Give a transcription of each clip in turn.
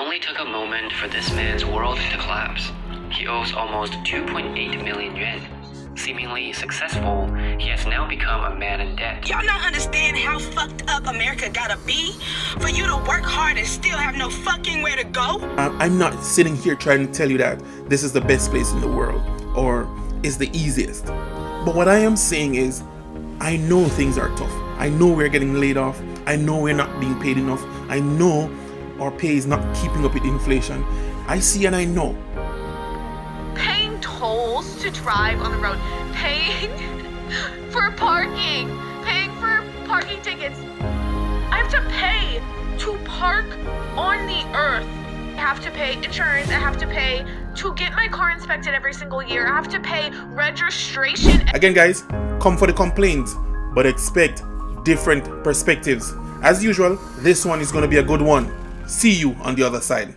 only took a moment for this man's world to collapse. He owes almost 2.8 million yuan. Seemingly successful, he has now become a man in debt. Y'all not understand how fucked up America gotta be for you to work hard and still have no fucking where to go? I'm not sitting here trying to tell you that this is the best place in the world or is the easiest. But what I am saying is, I know things are tough. I know we're getting laid off. I know we're not being paid enough. I know our pay is not keeping up with inflation. I see and I know. Paying tolls to drive on the road, paying for parking tickets. I have to pay to park on the earth. I have to pay insurance. I have to pay to get my car inspected every single year. I have to pay registration. Again, guys, come for the complaints, but expect different perspectives. As usual, this one is going to be a good one. See you on the other side.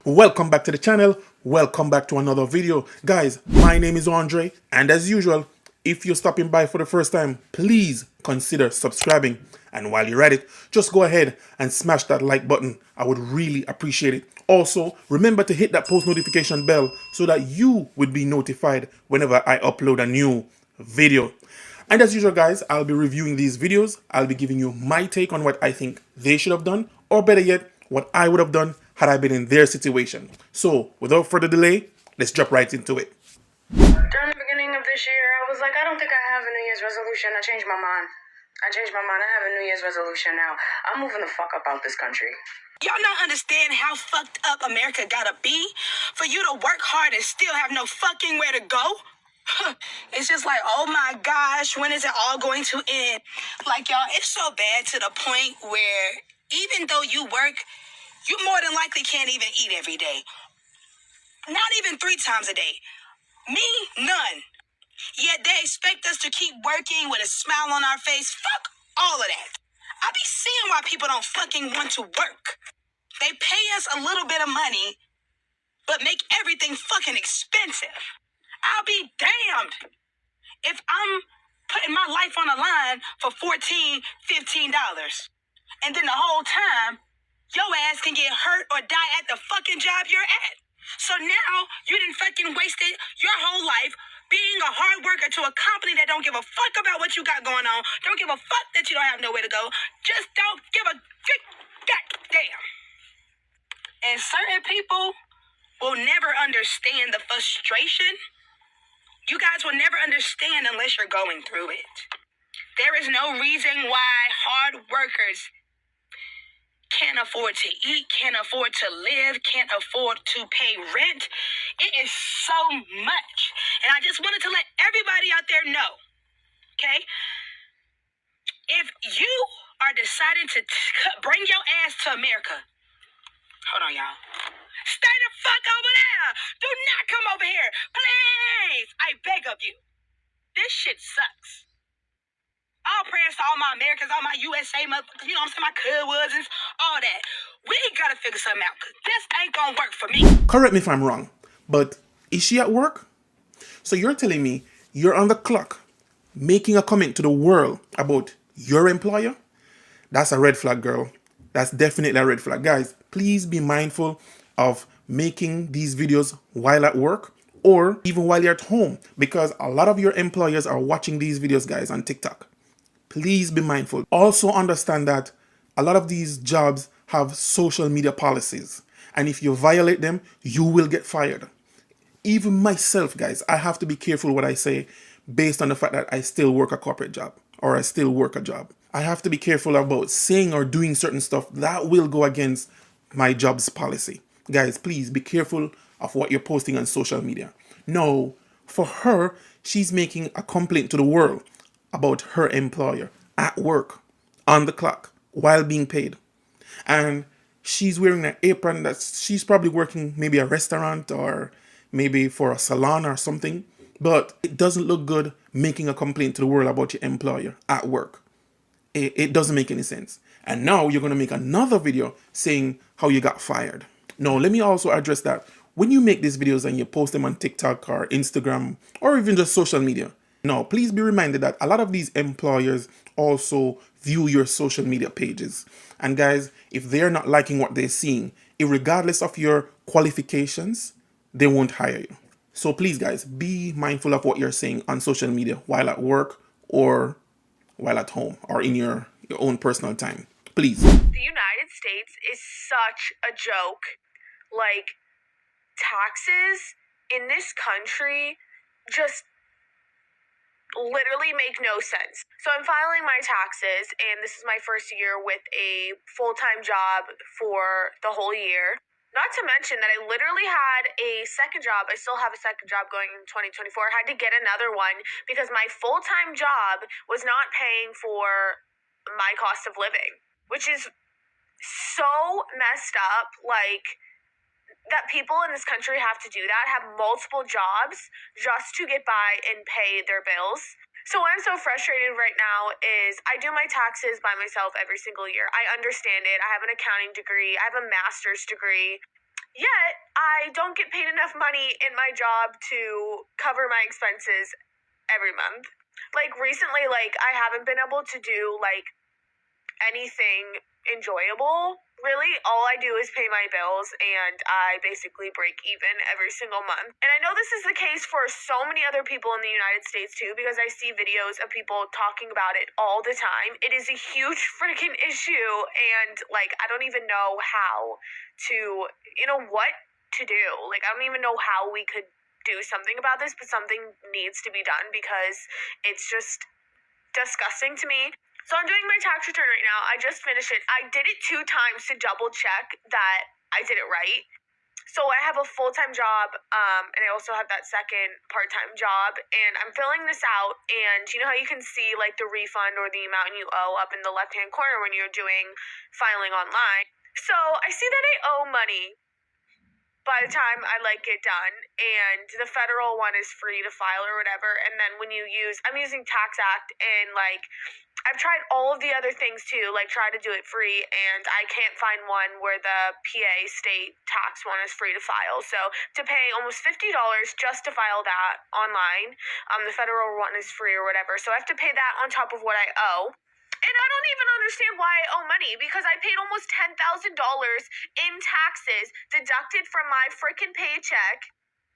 Welcome back to the channel. Welcome back to another video. Guys, my name is Andre, and as usual, if you're stopping by for the first time, please consider subscribing. And while you're at it, just go ahead and smash that like button. I would really appreciate it. Also, remember to hit that post notification bell so that you would be notified whenever I upload a new video. And as usual, guys, I'll be reviewing these videos. I'll be giving you my take on what I think they should have done, or better yet, what I would have done had I been in their situation. So, without further delay, let's jump right into it. During the beginning of this year, I was like, I don't think I have a New Year's resolution. I changed my mind. I have a New Year's resolution now. I'm moving the fuck up out this country. Y'all not understand how fucked up America gotta be for you to work hard and still have no fucking where to go? It's just like, oh my gosh, when is it all going to end? Like, y'all, it's so bad to the point where even though you work, you more than likely can't even eat every day. Not even 3 times a day. Me, none. Yet they expect us to keep working with a smile on our face. Fuck all of that. I be seeing why people don't fucking want to work. They pay us a little bit of money, but make everything fucking expensive. I'll be damned if I'm putting my life on the line for $14, $15. And then the whole time, your ass can get hurt or die at the fucking job you're at. So now you done fucking wasted your whole life being a hard worker to a company that don't give a fuck about what you got going on, don't give a fuck that you don't have nowhere to go, just don't give a goddamn. And certain people will never understand the frustration. You guys will never understand unless you're going through it. There is no reason why hard workers can't afford to eat, can't afford to live, can't afford to pay rent. It is so much. And I just wanted to let everybody out there know, okay? If you are deciding to bring your ass to America, hold on, y'all. Stay the fuck over there. Do not come over here. Please. I beg of you. This shit sucks. All prayers to all my Americans, all my USA motherfuckers, you know what I'm saying, my cousins, all that. We gotta figure something out, because this ain't gonna work for me. Correct me if I'm wrong, but is she at work? So you're telling me you're on the clock making a comment to the world about your employer? That's a red flag, girl. That's definitely a red flag. Guys, please be mindful of making these videos while at work or even while you're at home, because a lot of your employers are watching these videos, guys, on TikTok. Please be mindful. Also understand that a lot of these jobs have social media policies, and if you violate them, you will get fired. Even myself, guys, I have to be careful what I say based on the fact that I still work a corporate job or I still work a job. I have to be careful about saying or doing certain stuff that will go against my job's policy. Guys, please be careful of what you're posting on social media. No, for her, she's making a complaint to the world about her employer at work, on the clock, while being paid. And she's wearing an apron that she's probably working maybe a restaurant or maybe for a salon or something. But it doesn't look good making a complaint to the world about your employer at work. It doesn't make any sense. And now you're going to make another video saying how you got fired. Now, let me also address that. When you make these videos and you post them on TikTok or Instagram or even just social media, now please be reminded that a lot of these employers also view your social media pages. And guys, if they're not liking what they're seeing, regardless of your qualifications, they won't hire you. So please, guys, be mindful of what you're saying on social media while at work or while at home or in your own personal time. Please. The United States is such a joke. Like, taxes in this country just literally make no sense. So I'm filing my taxes, and this is my first year with a full-time job for the whole year. Not to mention that I literally had a second job. I still have a second job going in 2024. I had to get another one because my full-time job was not paying for my cost of living, which is so messed up. Like, that people in this country have to do that, have multiple jobs just to get by and pay their bills. So what I'm so frustrated right now is I do my taxes by myself every single year. I understand it. I have an accounting degree. I have a master's degree. Yet, I don't get paid enough money in my job to cover my expenses every month. Like, recently, like, I haven't been able to do, like, anything enjoyable. Really, all I do is pay my bills, and I basically break even every single month. And I know this is the case for so many other people in the United States too, because I see videos of people talking about it all the time. It is a huge freaking issue, and like, I don't even know how to, what to do. Like, I don't even know how we could do something about this, but something needs to be done because it's just disgusting to me. So I'm doing my tax return right now. I just finished it. I did it 2 times to double check that I did it right. So I have a full-time job, and I also have that second part-time job, and I'm filling this out, and you know how you can see like the refund or the amount you owe up in the left-hand corner when you're doing filing online. So I see that I owe money by the time I get done, and the federal one is free to file or whatever. And then when I'm using Tax Act, and I've tried all of the other things too, try to do it free, and I can't find one where the PA state tax one is free to file. So to pay almost $50 just to file that online, the federal one is free or whatever. So I have to pay that on top of what I owe. And I don't even understand why I owe money, because I paid almost $10,000 in taxes deducted from my freaking paycheck,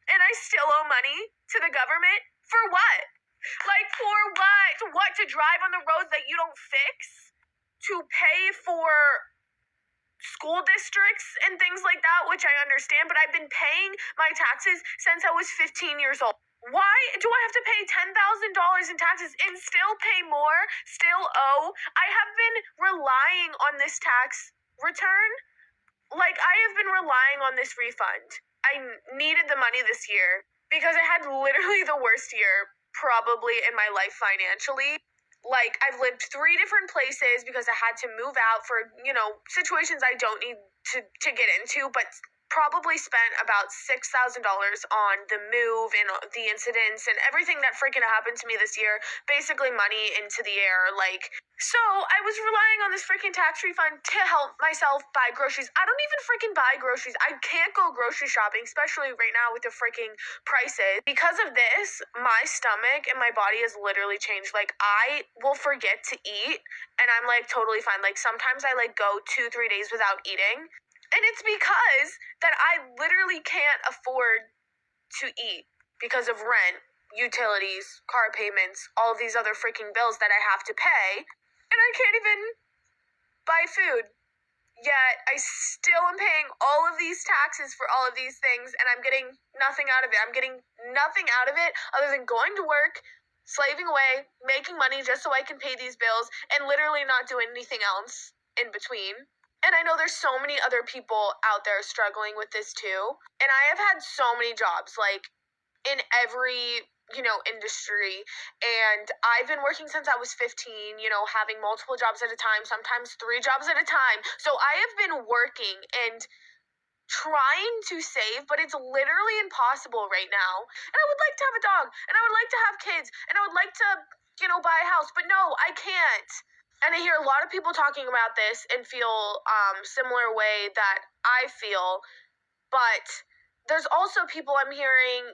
and I still owe money to the government? For what? For what? What, to drive on the roads that you don't fix? To pay for school districts and things like that, which I understand, but I've been paying my taxes since I was 15 years old. Why do I have to pay $10,000 in taxes and still pay more, still owe? I have been relying on this tax return. I have been relying on this refund. I needed the money this year because I had literally the worst year probably in my life financially. I've lived 3 different places because I had to move out for, situations I don't need to get into, but probably spent about $6,000 on the move and the incidents and everything that freaking happened to me this year. Basically money into the air. So I was relying on this freaking tax refund to help myself buy groceries. I don't even freaking buy groceries. I can't go grocery shopping, especially right now with the freaking prices. Because of this, my stomach and my body has literally changed. I will forget to eat, and I'm totally fine. Sometimes I go 2-3 days without eating. And it's because that I literally can't afford to eat because of rent, utilities, car payments, all of these other freaking bills that I have to pay. And I can't even buy food. Yet I still am paying all of these taxes for all of these things, and I'm getting nothing out of it. I'm getting nothing out of it other than going to work, slaving away, making money just so I can pay these bills, and literally not doing anything else in between. And I know there's so many other people out there struggling with this too. And I have had so many jobs, in every, industry. And I've been working since I was 15, having multiple jobs at a time, sometimes 3 jobs at a time. So I have been working, and trying to save, but it's literally impossible right now. And I would like to have a dog, and I would like to have kids, and I would like to, buy a house, but no, I can't. And I hear a lot of people talking about this and feel similar way that I feel, but there's also people I'm hearing,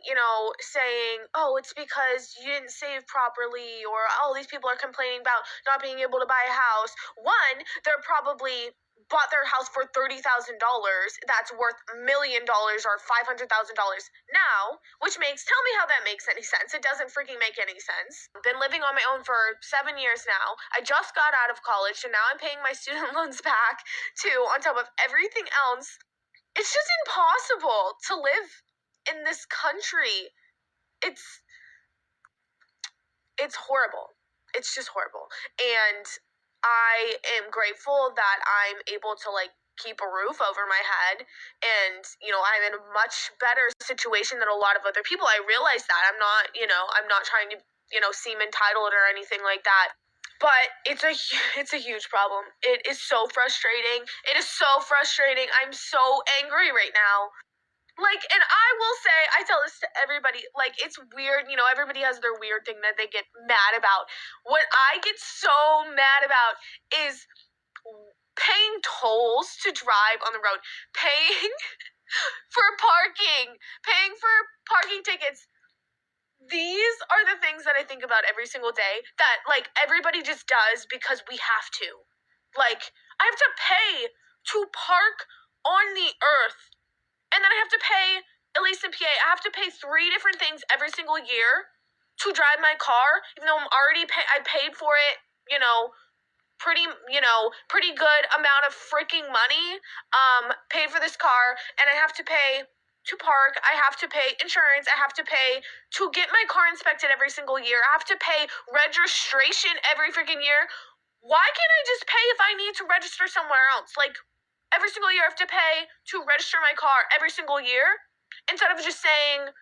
saying, oh, it's because you didn't save properly, or, oh, these people are complaining about not being able to buy a house. One, they're probably bought their house for $30,000 that's worth $1 million or $500,000 now, which tell me how that makes any sense. It doesn't freaking make any sense. Been living on my own for 7 years now. I just got out of college, and now I'm paying my student loans back too, on top of everything else. It's just impossible to live in this country. It's horrible. It's just horrible. And I am grateful that I'm able to keep a roof over my head, and I'm in a much better situation than a lot of other people. I realize that I'm not trying to seem entitled or anything like that. But it's a huge problem. It is so frustrating. It is so frustrating. I'm so angry right now. And I will say, I tell this to everybody, it's weird, everybody has their weird thing that they get mad about. What I get so mad about is paying tolls to drive on the road, paying for parking, paying for parking tickets. These are the things that I think about every single day that, everybody just does because we have to. I have to pay to park on the earth. And then I have to pay, at least in PA, I have to pay 3 different things every single year to drive my car, even though I paid for it, pretty good amount of freaking money, paid for this car, and I have to pay to park, I have to pay insurance, I have to pay to get my car inspected every single year, I have to pay registration every freaking year. Why can't I just pay if I need to register somewhere else? Every single year I have to pay to register my car every single year, instead of just saying,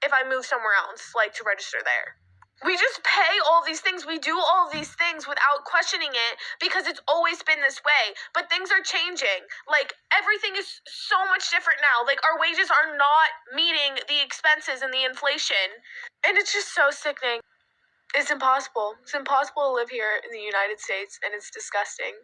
if I move somewhere else, to register there. We just pay all these things. We do all these things without questioning it because it's always been this way. But things are changing. Everything is so much different now. Our wages are not meeting the expenses and the inflation. And it's just so sickening. It's impossible. It's impossible to live here in the United States, and it's disgusting.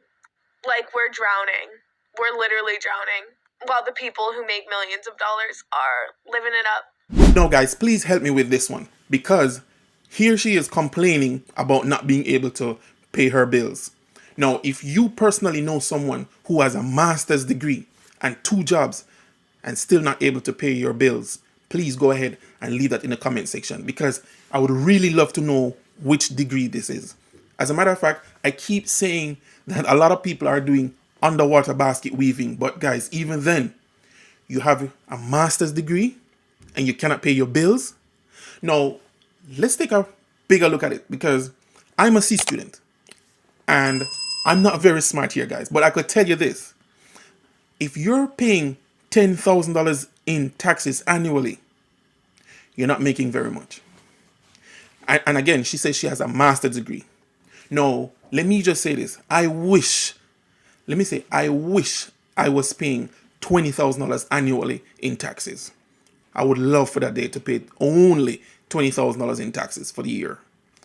We're drowning. We're literally drowning. While the people who make millions of dollars are living it up. No, guys, please help me with this one. Because here she is complaining about not being able to pay her bills. Now, if you personally know someone who has a master's degree and 2 jobs and still not able to pay your bills, please go ahead and leave that in the comment section. Because I would really love to know which degree this is. As a matter of fact, I keep saying that a lot of people are doing underwater basket weaving. But guys, even then, you have a master's degree and you cannot pay your bills. Now, let's take a bigger look at it, because I'm a C student and I'm not very smart here, guys. But I could tell you this. If you're paying $10,000 in taxes annually, you're not making very much. And again, she says she has a master's degree. No, let me just say this. I wish I was paying $20,000 annually in taxes. I would love for that day to pay only $20,000 in taxes for the year.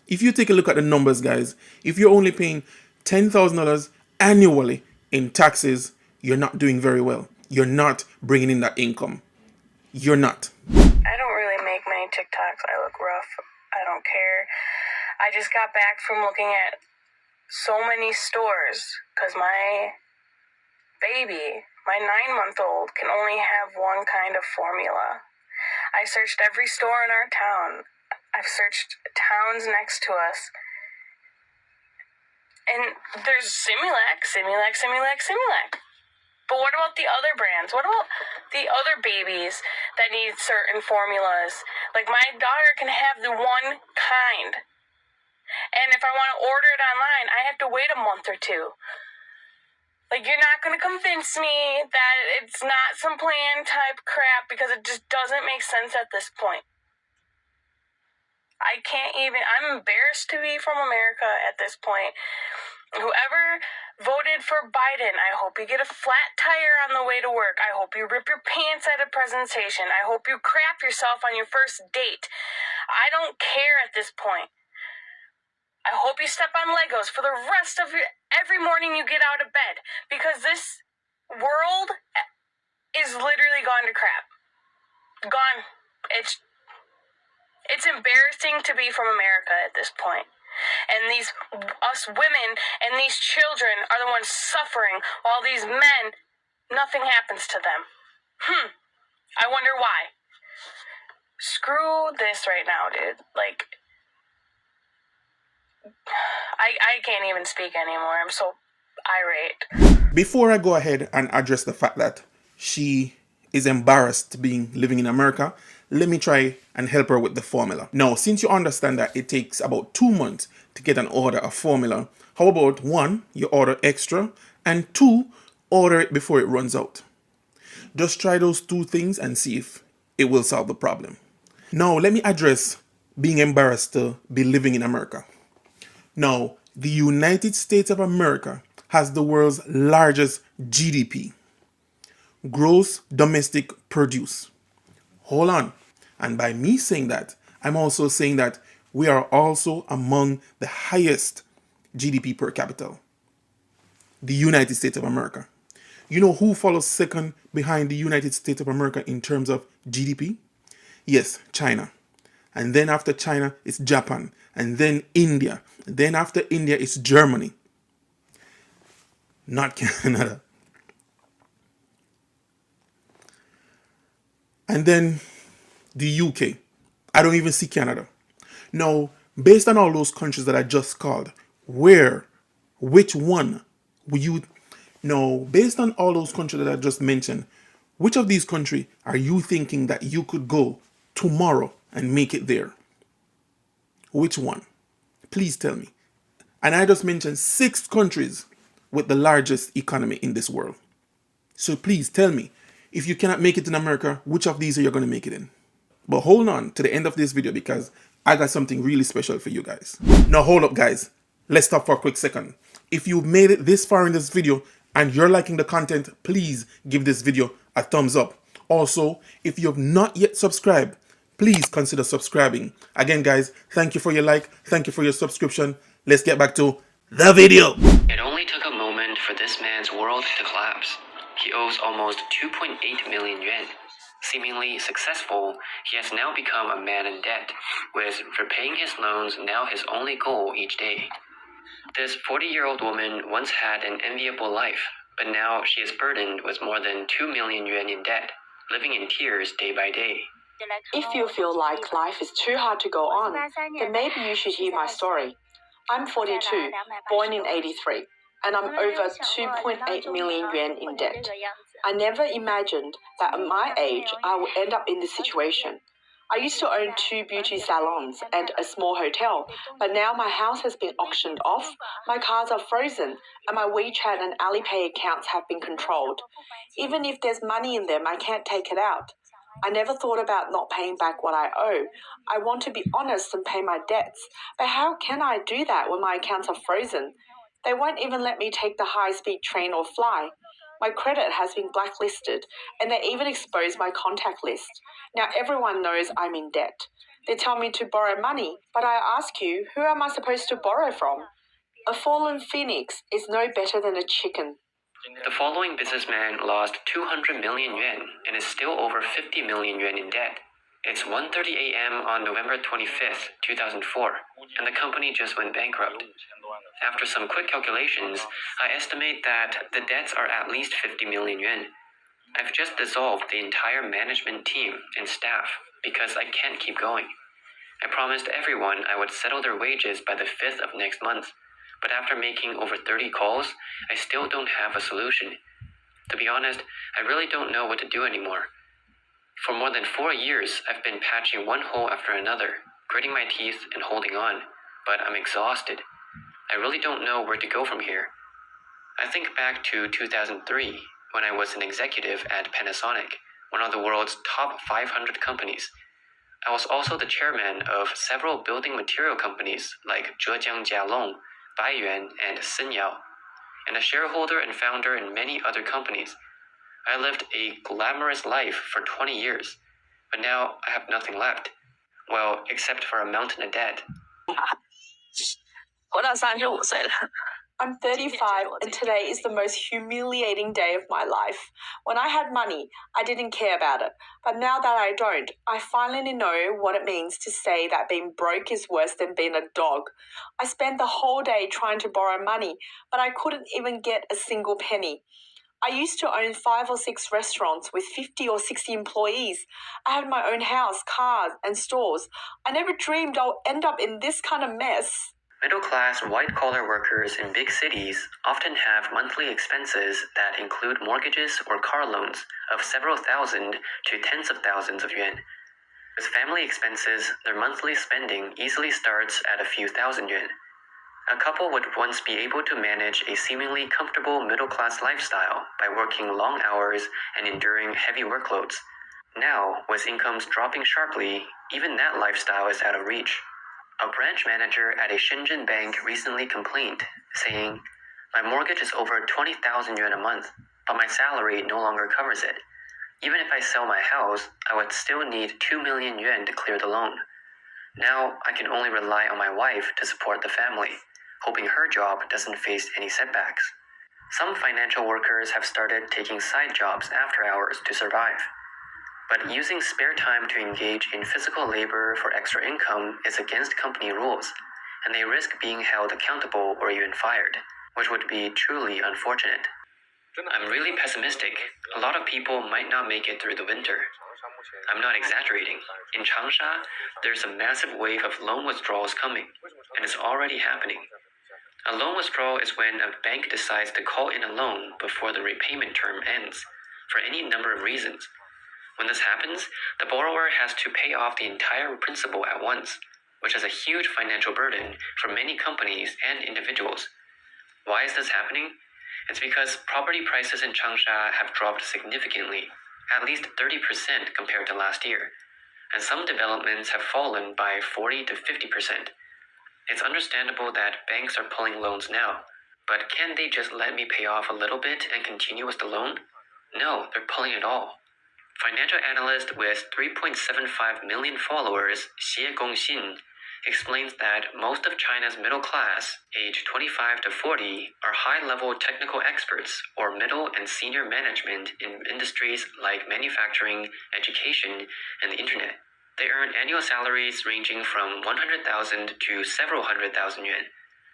If you take a look at the numbers, guys, if you're only paying $10,000 annually in taxes, you're not doing very well. You're not bringing in that income. You're not. I don't really make many TikToks. I look rough. I don't care. I just got back from looking at so many stores because my baby, my 9-month-old, can only have one kind of formula. I searched every store in our town. I've searched towns next to us. And there's Similac. But what about the other brands? What about the other babies that need certain formulas? My daughter can have the one kind. And if I want to order it online, I have to wait a month or 2. You're not going to convince me that it's not some plan type crap, because it just doesn't make sense at this point. I'm embarrassed to be from America at this point. Whoever voted for Biden, I hope you get a flat tire on the way to work. I hope you rip your pants at a presentation. I hope you crap yourself on your first date. I don't care at this point. I hope you step on Legos for the rest of every morning you get out of bed, because this world is literally gone to crap. Gone. It's embarrassing to be from America at this point. And us women and these children are the ones suffering, while these men, nothing happens to them. I wonder why. Screw this right now, dude. Like, I can't even speak anymore. I'm so irate. Before I go ahead and address the fact that she is embarrassed living in America, let me try and help her with the formula. Now, since you understand that it takes about 2 months to get an order of formula, how about 1, you order extra, and 2, order it before it runs out. Just try those 2 things and see if it will solve the problem. Now, let me address being embarrassed to be living in America. Now, the United States of America has the world's largest GDP, gross domestic produce. Hold on. And by me saying that, I'm also saying that we are also among the highest GDP per capita. The United States of America. You know who follows second behind the United States of America in terms of GDP? Yes, China. And then after China, it's Japan. And then India. Then after India, it's Germany. Not Canada. And then the UK. I don't even see Canada. Now, based on all those countries that I just called, which one will you... No, based on all those countries that I just mentioned, which of these countries are you thinking that you could go tomorrow and make it there? Which one? Please tell me. And I just mentioned 6 countries with the largest economy in this world. So please tell me, if you cannot make it in America, which of these are you going to make it in? But hold on to the end of this video, because I got something really special for you guys. Now hold up, guys. Let's stop for a quick second. If you've made it this far in this video and you're liking the content, please give this video a thumbs up. Also, if you have not yet subscribed, please consider subscribing. Again, guys, thank you for your like. Thank you for your subscription. Let's get back to the video. It only took a moment for this man's world to collapse. He owes almost 2.8 million yuan. Seemingly successful, he has now become a man in debt, with repaying his loans now his only goal each day. This 40-year-old woman once had an enviable life, but now she is burdened with more than 2 million yuan in debt, living in tears day by day. If you feel like life is too hard to go on, then maybe you should hear my story. I'm 42, born in 83, and I'm over 2.8 million yuan in debt. I never imagined that at my age I would end up in this situation. I used to own 2 beauty salons and a small hotel, but now my house has been auctioned off, my cars are frozen, and my WeChat and Alipay accounts have been controlled. Even if there's money in them, I can't take it out. I never thought about not paying back what I owe. I want to be honest and pay my debts, but how can I do that when my accounts are frozen? They won't even let me take the high-speed train or fly. My credit has been blacklisted, and they even exposed my contact list. Now everyone knows I'm in debt. They tell me to borrow money, but I ask you, who am I supposed to borrow from? A fallen phoenix is no better than a chicken. The following businessman lost 200 million yuan and is still over 50 million yuan in debt. It's 1:30 a.m. on November 25th, 2004, and the company just went bankrupt. After some quick calculations, I estimate that the debts are at least 50 million yuan. I've just dissolved the entire management team and staff because I can't keep going. I promised everyone I would settle their wages by the 5th of next month, but after making over 30 calls, I still don't have a solution. To be honest, I really don't know what to do anymore. For more than 4 years, I've been patching one hole after another, gritting my teeth and holding on, but I'm exhausted. I really don't know where to go from here. I think back to 2003, when I was an executive at Panasonic, one of the world's top 500 companies. I was also the chairman of several building material companies like Zhejiang Jialong, Baiyuan, and Sinyao, and a shareholder and founder in many other companies. I lived a glamorous life for 20 years, but now I have nothing left. Well, except for a mountain of debt. 活到35岁了。 I'm 35 and today is the most humiliating day of my life. When I had money, I didn't care about it. But now that I don't, I finally know what it means to say that being broke is worse than being a dog. I spent the whole day trying to borrow money, but I couldn't even get a single penny. I used to own 5 or 6 restaurants with 50 or 60 employees. I had my own house, cars, and stores. I never dreamed I'll end up in this kind of mess. Middle-class white-collar workers in big cities often have monthly expenses that include mortgages or car loans of several thousand to tens of thousands of yuan. With family expenses, their monthly spending easily starts at a few thousand yuan. A couple would once be able to manage a seemingly comfortable middle-class lifestyle by working long hours and enduring heavy workloads. Now, with incomes dropping sharply, even that lifestyle is out of reach. A branch manager at a Shenzhen bank recently complained, saying, "My mortgage is over 20,000 yuan a month, but my salary no longer covers it. Even if I sell my house, I would still need 2 million yuan to clear the loan. Now I can only rely on my wife to support the family, hoping her job doesn't face any setbacks." Some financial workers have started taking side jobs after hours to survive. But using spare time to engage in physical labor for extra income is against company rules, and they risk being held accountable or even fired, which would be truly unfortunate. I'm really pessimistic. A lot of people might not make it through the winter. I'm not exaggerating. In Changsha, there's a massive wave of loan withdrawals coming, and it's already happening. A loan withdrawal is when a bank decides to call in a loan before the repayment term ends, for any number of reasons. When this happens, the borrower has to pay off the entire principal at once, which is a huge financial burden for many companies and individuals. Why is this happening? It's because property prices in Changsha have dropped significantly, at least 30% compared to last year, and some developments have fallen by 40 to 50%. It's understandable that banks are pulling loans now, but can't they just let me pay off a little bit and continue with the loan? No, they're pulling it all. Financial analyst with 3.75 million followers, Xie Gongxin, explains that most of China's middle class, aged 25 to 40, are high-level technical experts or middle and senior management in industries like manufacturing, education, and the internet. They earn annual salaries ranging from 100,000 to several hundred thousand yuan.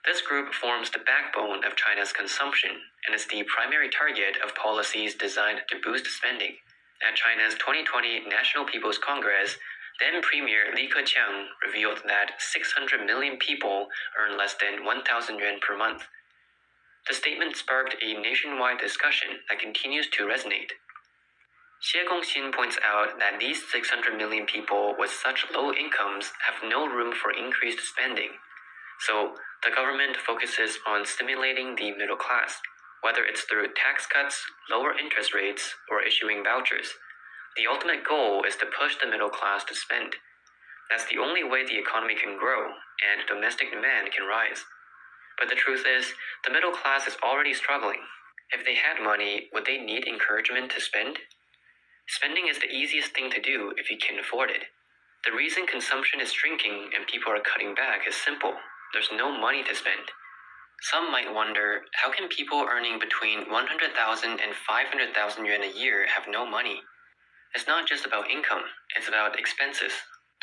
This group forms the backbone of China's consumption and is the primary target of policies designed to boost spending. At China's 2020 National People's Congress, then Premier Li Keqiang revealed that 600 million people earn less than 1,000 yuan per month. The statement sparked a nationwide discussion that continues to resonate. Xie Gongxin points out that these 600 million people with such low incomes have no room for increased spending. So, the government focuses on stimulating the middle class, whether it's through tax cuts, lower interest rates, or issuing vouchers. The ultimate goal is to push the middle class to spend. That's the only way the economy can grow and domestic demand can rise. But the truth is, the middle class is already struggling. If they had money, would they need encouragement to spend? Spending is the easiest thing to do if you can afford it. The reason consumption is shrinking and people are cutting back is simple. There's no money to spend. Some might wonder, how can people earning between 100,000 and 500,000 yuan a year have no money? It's not just about income, it's about expenses.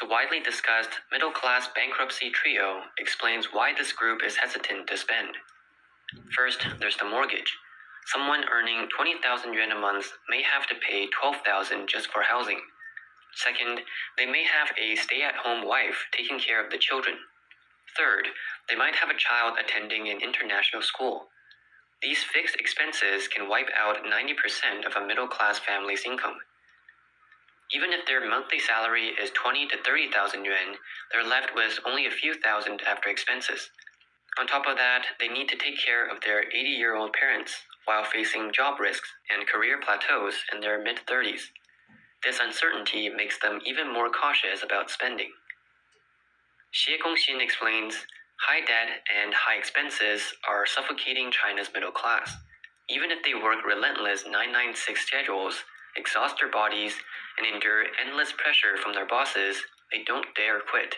The widely discussed middle-class bankruptcy trio explains why this group is hesitant to spend. First, there's the mortgage. Someone earning 20,000 yuan a month may have to pay 12,000 just for housing. Second, they may have a stay-at-home wife taking care of the children. Third, they might have a child attending an international school. These fixed expenses can wipe out 90% of a middle-class family's income. Even if their monthly salary is 20 to 30,000 yuan, they're left with only a few thousand after expenses. On top of that, they need to take care of their 80-year-old parents while facing job risks and career plateaus in their mid-30s. This uncertainty makes them even more cautious about spending. Xie Gongxin explains, High debt and high expenses are suffocating China's middle class. Even if they work relentless 996 schedules, exhaust their bodies, and endure endless pressure from their bosses, they don't dare quit.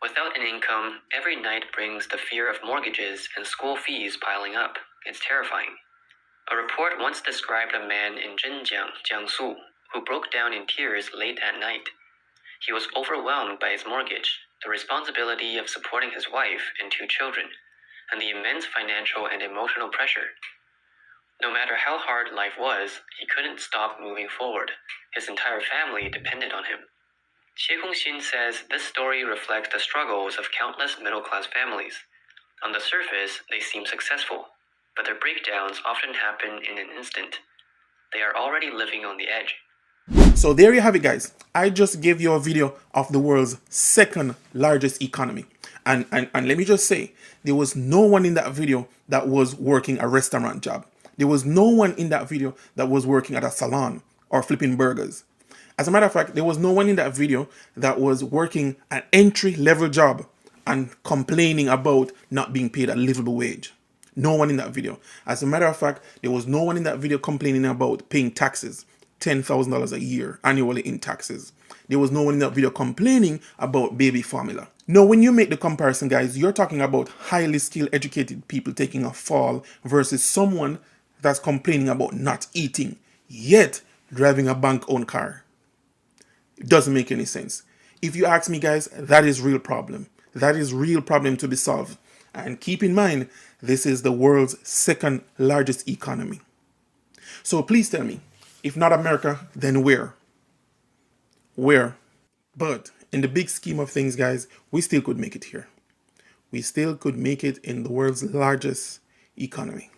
Without an income, every night brings the fear of mortgages and school fees piling up. It's terrifying. A report once described a man in Zhenjiang, Jiangsu, who broke down in tears late at night. He was overwhelmed by his mortgage, the responsibility of supporting his wife and 2 children, and the immense financial and emotional pressure. No matter how hard life was, he couldn't stop moving forward. His entire family depended on him. Xie Hongxin says this story reflects the struggles of countless middle-class families. On the surface, they seem successful, but their breakdowns often happen in an instant. They are already living on the edge. So there you have it, guys. I just gave you a video of the world's second largest economy. And let me just say, there was no one in that video that was working a restaurant job. There was no one in that video that was working at a salon or flipping burgers. As a matter of fact, there was no one in that video that was working an entry-level job and complaining about not being paid a livable wage. No one in that video. As a matter of fact, there was no one in that video complaining about paying taxes, $10,000 a year annually in taxes. There was no one in that video complaining about baby formula. Now, when you make the comparison, guys, you're talking about highly skilled, educated people taking a fall versus someone that's complaining about not eating, yet driving a bank-owned car. It doesn't make any sense. If you ask me, guys, that is real problem. That is real problem to be solved. And keep in mind, this is the world's second largest economy. So please tell me, if not America, then where? Where? But in the big scheme of things, guys, we still could make it here. We still could make it in the world's largest economy,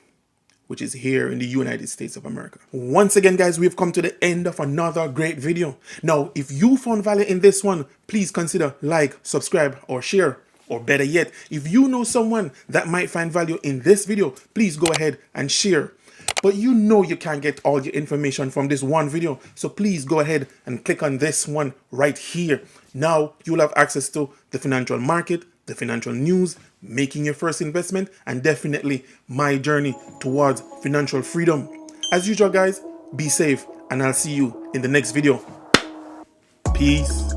which is here in the United States of America. Once again, guys, we've come to the end of another great video. Now, if you found value in this one, please consider like, subscribe, or share. Or better yet, if you know someone that might find value in this video, please go ahead and share. But you know you can't get all your information from this one video, so please go ahead and click on this one right here. Now you'll have access to the financial market, the financial news, making your first investment, and definitely my journey towards financial freedom. As usual, guys, be safe, and I'll see you in the next video. Peace.